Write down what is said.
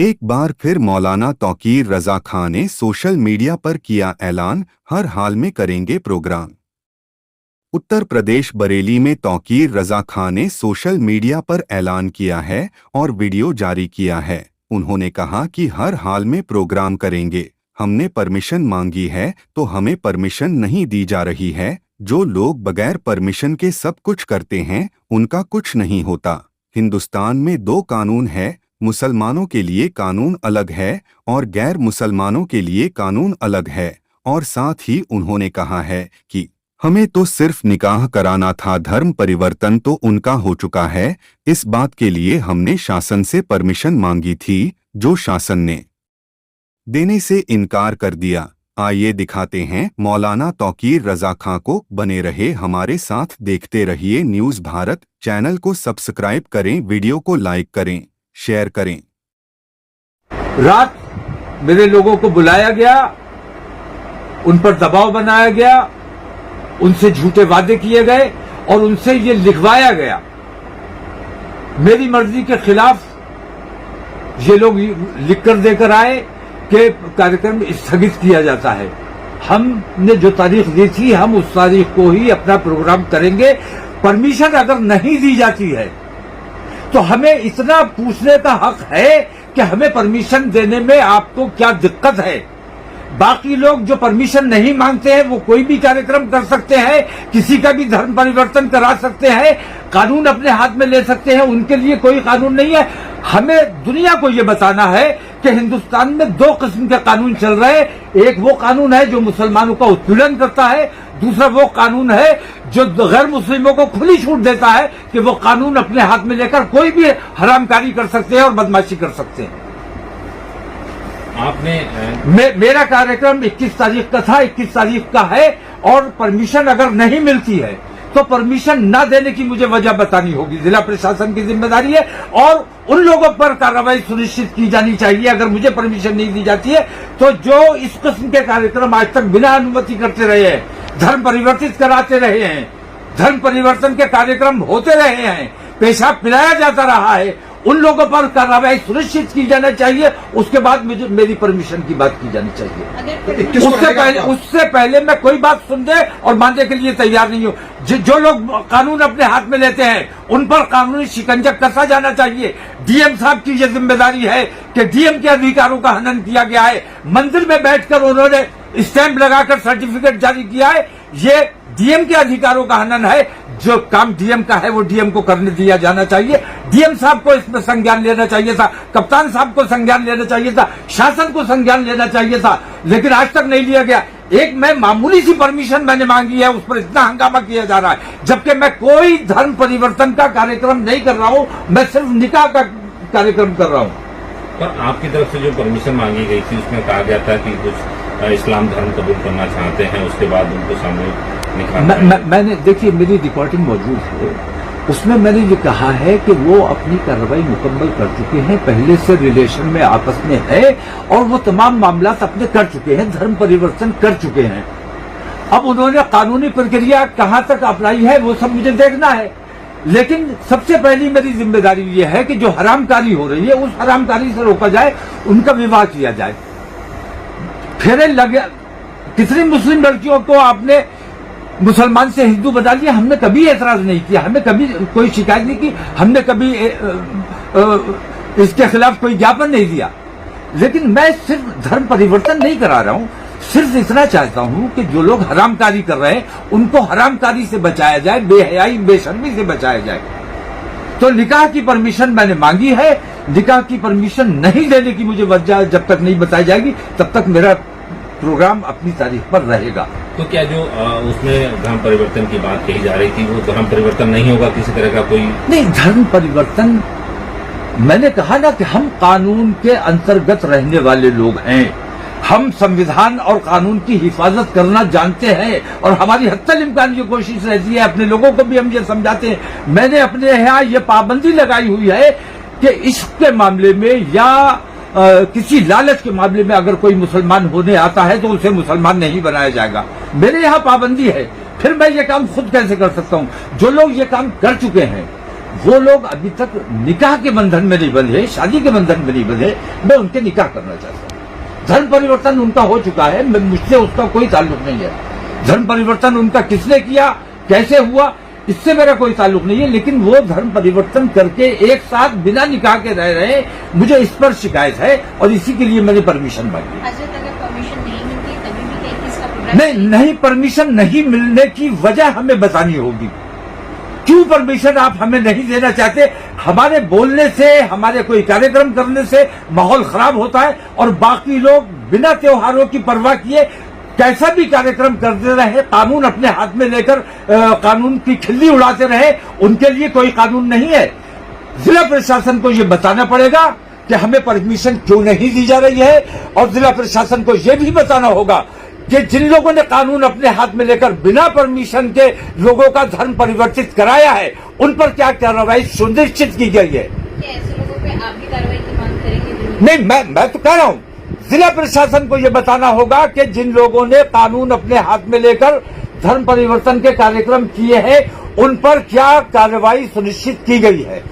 एक बार फिर मौलाना तौकीर रजा खां ने सोशल मीडिया पर किया ऐलान, हर हाल में करेंगे प्रोग्राम। उत्तर प्रदेश बरेली में तौकीर रजा खां ने सोशल मीडिया पर ऐलान किया है और वीडियो जारी किया है। उन्होंने कहा कि हर हाल में प्रोग्राम करेंगे। हमने परमिशन मांगी है तो हमें परमिशन नहीं दी जा रही है। जो लोग बगैर परमिशन के सब कुछ करते हैं उनका कुछ नहीं होता। हिंदुस्तान में दो कानून है, मुसलमानों के लिए कानून अलग है और गैर मुसलमानों के लिए कानून अलग है। और साथ ही उन्होंने कहा है कि हमें तो सिर्फ निकाह कराना था, धर्म परिवर्तन तो उनका हो चुका है। इस बात के लिए हमने शासन से परमिशन मांगी थी, जो शासन ने देने से इनकार कर दिया। आइए दिखाते हैं मौलाना तौकीर रजा खां को। बने रहे हमारे साथ, देखते रहिए न्यूज़ भारत। चैनल को सब्सक्राइब करें, वीडियो को लाइक करें, शेयर करें। रात मेरे लोगों को बुलाया गया, उन पर दबाव बनाया गया, उनसे झूठे वादे किए गए और उनसे ये लिखवाया गया। मेरी मर्जी के खिलाफ ये लोग लिखकर देकर आए कि कार्यक्रम स्थगित किया जाता है। हमने जो तारीख दी थी, हम उस तारीख को ही अपना प्रोग्राम करेंगे। परमिशन अगर नहीं दी जाती है तो हमें इतना पूछने का हक है कि हमें परमिशन देने में आपको क्या दिक्कत है। बाकी लोग जो परमिशन नहीं मांगते हैं वो कोई भी कार्यक्रम कर सकते हैं, किसी का भी धर्म परिवर्तन करा सकते हैं, कानून अपने हाथ में ले सकते हैं, उनके लिए कोई कानून नहीं है। हमें दुनिया को ये बताना है कि हिंदुस्तान में दो किस्म के कानून चल रहे हैं। एक वो कानून है जो मुसलमानों का उत्पीड़न करता है, दूसरा वो कानून है जो गैर मुस्लिमों को खुली छूट देता है कि वो कानून अपने हाथ में लेकर कोई भी हरामकारी कर सकते हैं और बदमाशी कर सकते हैं। मेरा कार्यक्रम 21 तारीख का था, 21 तारीख का है और परमिशन अगर नहीं मिलती है तो परमिशन न देने की मुझे वजह बतानी होगी। जिला प्रशासन की जिम्मेदारी है और उन लोगों पर कार्रवाई सुनिश्चित की जानी चाहिए। अगर मुझे परमिशन नहीं दी जाती है तो जो इस किस्म के कार्यक्रम आज तक बिना अनुमति करते रहे हैं, धर्म परिवर्तित कराते रहे हैं, धर्म परिवर्तन के कार्यक्रम होते रहे हैं, पेशाब पिलाया जाता रहा है, उन लोगों पर कार्रवाई सुनिश्चित की जाना चाहिए। उसके बाद मुझे मेरी परमिशन की बात की जानी चाहिए। उससे पहले मैं कोई बात सुनने और मानने के लिए तैयार नहीं हूँ। जो लोग कानून अपने हाथ में लेते हैं उन पर कानूनी शिकंजा कसा जाना चाहिए। डीएम साहब की यह जिम्मेदारी है कि डीएम के अधिकारों का हनन किया गया है। मंदिर में बैठकर उन्होंने स्टैंप लगाकर सर्टिफिकेट जारी किया है, ये डीएम के अधिकारों का हनन है। जो काम डीएम का है वो डीएम को करने दिया जाना चाहिए। डीएम साहब को इसमें संज्ञान लेना चाहिए था, कप्तान साहब को संज्ञान लेना चाहिए था, शासन को संज्ञान लेना चाहिए था, लेकिन आज तक नहीं लिया गया। एक मैं मामूली सी परमिशन मैंने मांगी है, उस पर इतना हंगामा किया जा रहा है, जबकि मैं कोई धर्म परिवर्तन का कार्यक्रम नहीं कर रहा हूँ, मैं सिर्फ निकाह का कार्यक्रम कर रहा हूँ। पर आपकी तरफ से जो परमिशन मांगी गई थी उसमें कहा गया था कि कुछ इस्लाम धर्म कबूल करना चाहते हैं, उसके बाद उनको सामूहिक निकाह। मैंने देखिए, मेरी रिकॉर्डिंग मौजूद है, उसमें मैंने ये कहा है कि वो अपनी कार्रवाई मुकम्मल कर चुके हैं, पहले से रिलेशन में आपस में है और वो तमाम मामला अपने कर चुके हैं, धर्म परिवर्तन कर चुके हैं। अब उन्होंने कानूनी प्रक्रिया कहाँ तक अपनाई है वो सब मुझे देखना है, लेकिन सबसे पहली मेरी जिम्मेदारी ये है कि जो हरामकारी हो रही है उस हरामकारी से रोका जाए, उनका विवाह किया जाए। फेरे लगे, कितनी मुस्लिम लड़कियों को आपने मुसलमान से हिंदू बना लिया, हमने कभी एतराज नहीं किया, हमें कभी कोई शिकायत नहीं की, हमने कभी इसके खिलाफ कोई ज्ञापन नहीं दिया। लेकिन मैं सिर्फ धर्म परिवर्तन नहीं करा रहा हूं, सिर्फ इतना चाहता हूं कि जो लोग हरामकारी कर रहे हैं उनको हरामकारी से बचाया जाए, बेहयाई बेशर्मी से बचाया जाए। तो निकाह की परमिशन मैंने मांगी है, निकाह की परमिशन नहीं देने की मुझे वजह जब तक नहीं बताई जाएगी तब तक मेरा प्रोग्राम अपनी तारीख पर रहेगा। तो क्या जो उसमें धर्म परिवर्तन की बात कही जा रही थी वो धर्म परिवर्तन नहीं होगा, किसी तरह का कोई नहीं? धर्म परिवर्तन, मैंने कहा ना कि हम कानून के अंतर्गत रहने वाले लोग हैं, हम संविधान और कानून की हिफाजत करना जानते हैं और हमारी हत्तल इम्कान ये कोशिश रहती है, अपने लोगों को भी हम ये समझाते हैं। मैंने अपने यहाँ ये पाबंदी लगाई हुई है कि इश्क के मामले में या किसी लालच के मामले में अगर कोई मुसलमान होने आता है तो उसे मुसलमान नहीं बनाया जाएगा। मेरे यहाँ पाबंदी है, फिर मैं ये काम खुद कैसे कर सकता हूँ? जो लोग ये काम कर चुके हैं वो लोग अभी तक निकाह के बंधन में नहीं बंधे, शादी के बंधन में नहीं बंधे, मैं उनके निकाह करना चाहता हूँ। धर्म परिवर्तन उनका हो चुका है, मुझसे उसका कोई ताल्लुक नहीं है। धर्म परिवर्तन उनका किसने किया, कैसे हुआ, इससे मेरा कोई ताल्लुक नहीं है। लेकिन वो धर्म परिवर्तन करके एक साथ बिना निकाह के रह रहे हैं, मुझे इस पर शिकायत है और इसी के लिए मैंने परमिशन मांगी। हजरत अगर परमिशन नहीं मिलती तभी भी कहीं किसका प्रोग्राम नहीं, परमिशन नहीं मिलने की वजह हमें बतानी होगी। क्यों परमिशन आप हमें नहीं देना चाहते? हमारे बोलने से, हमारे कोई कार्यक्रम करने से माहौल खराब होता है और बाकी लोग बिना त्योहारों की परवाह किए कैसा भी कार्यक्रम करते रहे, कानून अपने हाथ में लेकर कानून की खिल्ली उड़ाते रहे, उनके लिए कोई कानून नहीं है। जिला प्रशासन को ये बताना पड़ेगा कि हमें परमिशन क्यों नहीं दी जा रही है और जिला प्रशासन को ये भी बताना होगा कि जिन लोगों ने कानून अपने हाथ में लेकर बिना परमिशन के लोगों का धर्म परिवर्तित कराया है, उन पर क्या कार्रवाई सुनिश्चित की गई है। क्या ऐसे लोगों पे आप भी कार्रवाई की मांग करेंगे? नहीं, मैं तो कह रहा हूं जिला प्रशासन को यह बताना होगा कि जिन लोगों ने कानून अपने हाथ में लेकर धर्म परिवर्तन के कार्यक्रम किए हैं, उन पर क्या कार्रवाई सुनिश्चित की गई है।